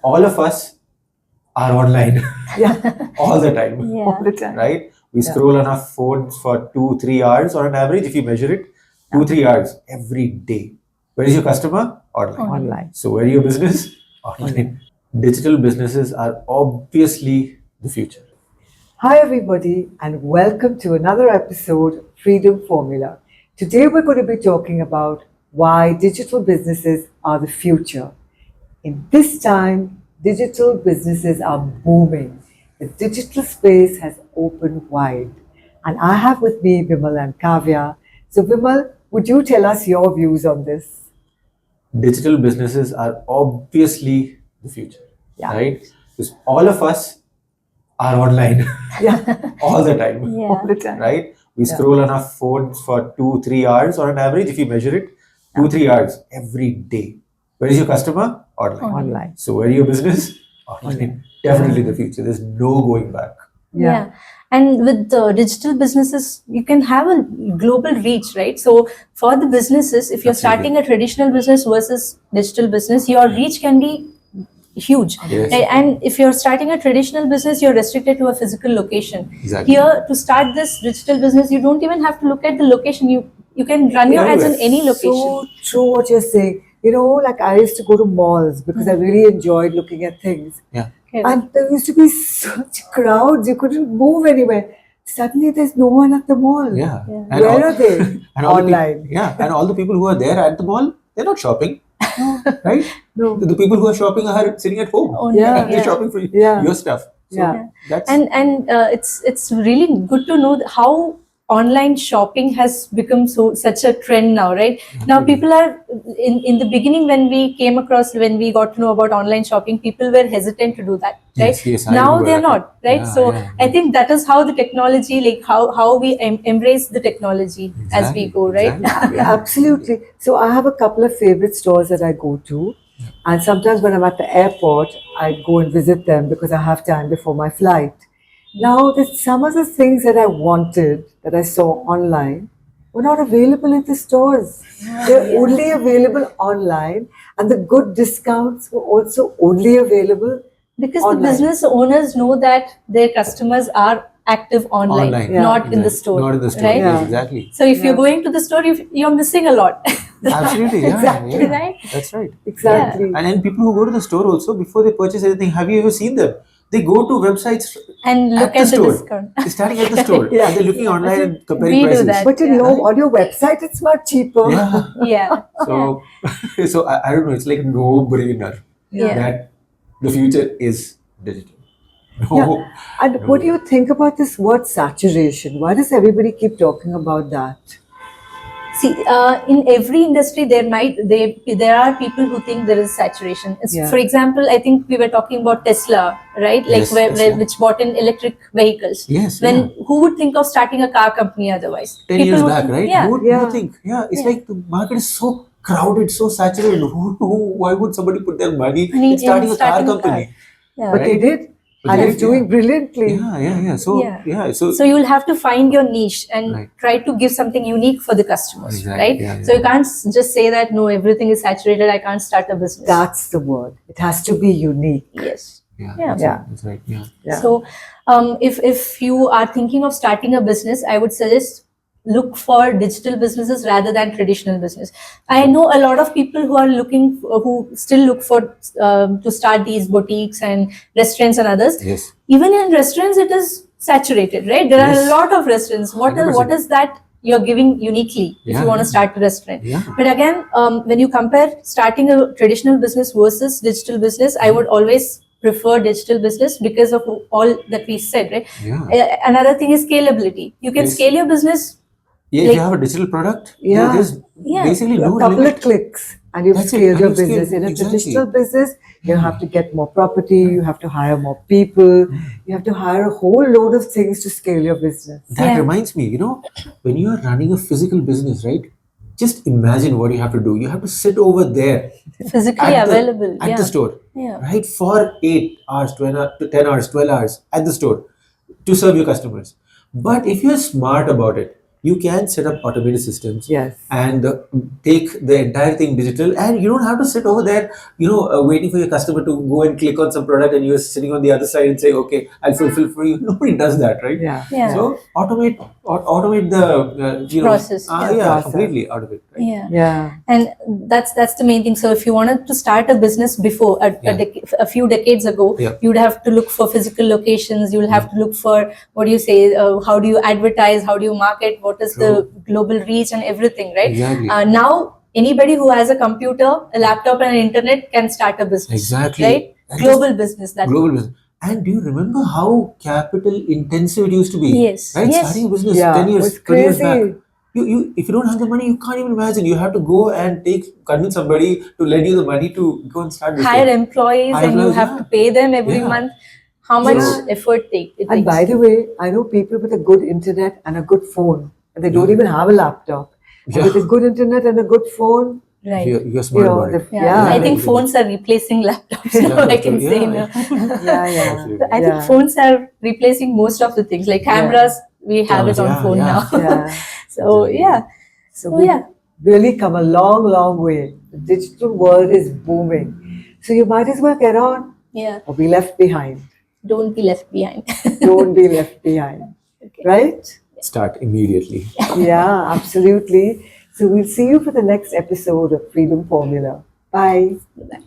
All of us are online Yeah. all the time, Yeah. All the time. right? We Yeah. scroll on our phones for 2-3 hours on an average, if you measure it, 2-3 hours every day. Where is your customer? Online. Online. So where is your business? Online. Digital businesses are obviously the future. Hi, everybody, and welcome to another episode of Freedom Formula. Today, we're going to be talking about why digital businesses are the future. In this time, digital businesses are booming. The digital space has opened wide. And I have with me Vimal and Kavya. So, Vimal, would you tell us your views on this? Digital businesses are obviously the future, Yeah. right? Because all of us are online Yeah, all the time, Yeah. all the time. right? We Yeah. scroll on our phones for 2-3 hours on an average, if you measure it, 2-3 hours every day. Where is your customer? Online. Online. So where is your business? Online. Definitely the future. There's no going back. Yeah. And with digital businesses, you can have a global reach, right? So for the businesses, if you're Absolutely. starting a traditional business versus digital business, your reach can be huge. Yes. Right? And if you're starting a traditional business, you're restricted to a physical location. Exactly. Here, to start this digital business, you don't even have to look at the location. You can run your ads in any location. So true what you're saying. You know, like I used to go to malls because I really enjoyed looking at things. Yeah. And there used to be such crowds, you couldn't move anywhere. Suddenly there's no one at the mall. Yeah. Yeah. And Where all- are they? and all the peop- Online. yeah. And all the people who are there at the mall, they're not shopping. Right? No. The people who are shopping are sitting at home. Only, Yeah. They're shopping for Yeah. your stuff. So Yeah. that's And it's really good to know how online shopping has become such a trend now, right? Now people are in the beginning, when we got to know about online shopping, people were hesitant to do that, right? Yes, I Now remember they're that. not, right? Yeah, So yeah, I think that is how the technology, like how we embrace the technology as we Exactly, go, right? exactly. Yeah, absolutely. So I have a couple of favorite stores that I go to. And sometimes when I'm at the airport, I go and visit them because I have time before my flight. Now, there's some of the things that I wanted that I saw online were not available in the stores. They're only available online, and the good discounts were also only available Because online. the business owners know that their customers are active online, Online. Yeah. not in the Exactly. store. Not in the store. right? Yes, Yeah. exactly. So if Yeah. you're going to the store, you're missing a lot. Absolutely. Yeah, Exactly. yeah. Right? That's right. Exactly. And then people who go to the store also, before they purchase anything, have you ever seen them? They go to websites And look at at the the store. discount. They're starting at the store. Yeah. And they're looking online and comparing We do prices. that. But you Yeah. know, on your website, it's much cheaper. Yeah. Yeah. So, so I don't know. It's like a no-brainer Yeah. that the future is digital. No. Yeah. And what do you think about this word saturation? Why does everybody keep talking about that? See, in every industry, there are people who think there is saturation. Yeah. For example, I think we were talking about Tesla, right? Like Yes, Tesla. which bought in electric vehicles. Yes, When yeah. who would think of starting a car company otherwise? 10 People years would back, think- right? Yeah. Who would Yeah. think? Yeah, it's Yeah. like the market is so crowded, so saturated. Why would somebody put their money Money in starting in a car starting a car. company? Yeah. But they Right. did, But and they it's did, doing yeah. brilliantly. Yeah. So, Yeah. yeah. So, So you'll have to find your niche and Right. try to give something unique for the customers, Exactly, right? yeah, So you yeah. can't just say that no, everything is saturated. I can't start a business. That's the word. It has to be unique. Yes. yeah, Yeah. That's, Yeah. Right, that's right. Yeah. Yeah. So, if you are thinking of starting a business, I would suggest look for digital businesses rather than traditional business. I know a lot of people who are who still look for to start these boutiques and restaurants and others. Yes. Even in restaurants, it is saturated, right? There are Yes. a lot of restaurants. What 100%. is that you're giving uniquely if Yeah, you want to yeah. start a restaurant? Yeah. But again, when you compare starting a traditional business versus digital business, I would always prefer digital business because of all that we said, right? Yeah. Another thing is scalability. You can Yes. scale your business. Yeah, if Like- you have a digital product, Yeah. there's Yeah. basically A no couple limit. of clicks, and you've That's it, scaled and your you've scaled- business. In a exactly. traditional business, you have to get more property, you have to hire more people, you have to hire a whole load of things to scale your business. That Yeah. reminds me, when you are running a physical business, right? Just imagine what you have to do. You have to sit over there Physically at available. at Yeah. the store, Yeah. right? For 8 hours, 10 hours, 12 hours at the store to serve your customers. But if you're smart about it, you can set up automated systems Yes. and take the entire thing digital, and you don't have to sit over there, waiting for your customer to go and click on some product, and you're sitting on the other side and say, okay, I'll fulfill for you. Nobody does that, right? Yeah. Yeah. So automate the Process, yeah. Process. completely automate, right? Yeah. Yeah. And that's the main thing. So if you wanted to start a business before a few decades ago, Yeah. you'd have to look for physical locations. You'll have to look for, what do you say, how do you advertise, how do you market, what is the global reach and everything, right? Exactly. Now anybody who has a computer, a laptop, and an internet can start a business. Exactly. Right? And Global business. That global business. And do you remember how capital intensive it used to be? Yes. Right? Yes. Starting a business Yeah, 10 it years, was 20 years back. crazy. You if you don't have the money, you can't even imagine. You have to go and convince somebody to lend you the money to go and start this Hire thing. employees, Hire and you employees, have yeah. to pay them every Yeah. month. How much Yeah. effort it And takes. by the way, I know people with a good internet and a good phone, and they don't Yeah. even have a laptop. And Yeah. with a good internet and a good phone, Right. You're smart about it. Yeah. I think Yeah. phones are replacing laptops now, I can say now. yeah. Absolutely. I think phones are replacing most of the things. Like cameras, we have it on Yeah, phone yeah. now. Yeah. So Exactly. yeah. So So we've yeah. really come a long, long way. The digital world is booming. So you might as well get on Yeah. or be left behind. Don't be left behind. Don't be left behind. Okay. Right? Start immediately. Yeah, absolutely. So we'll see you for the next episode of Freedom Formula. Bye. Bye.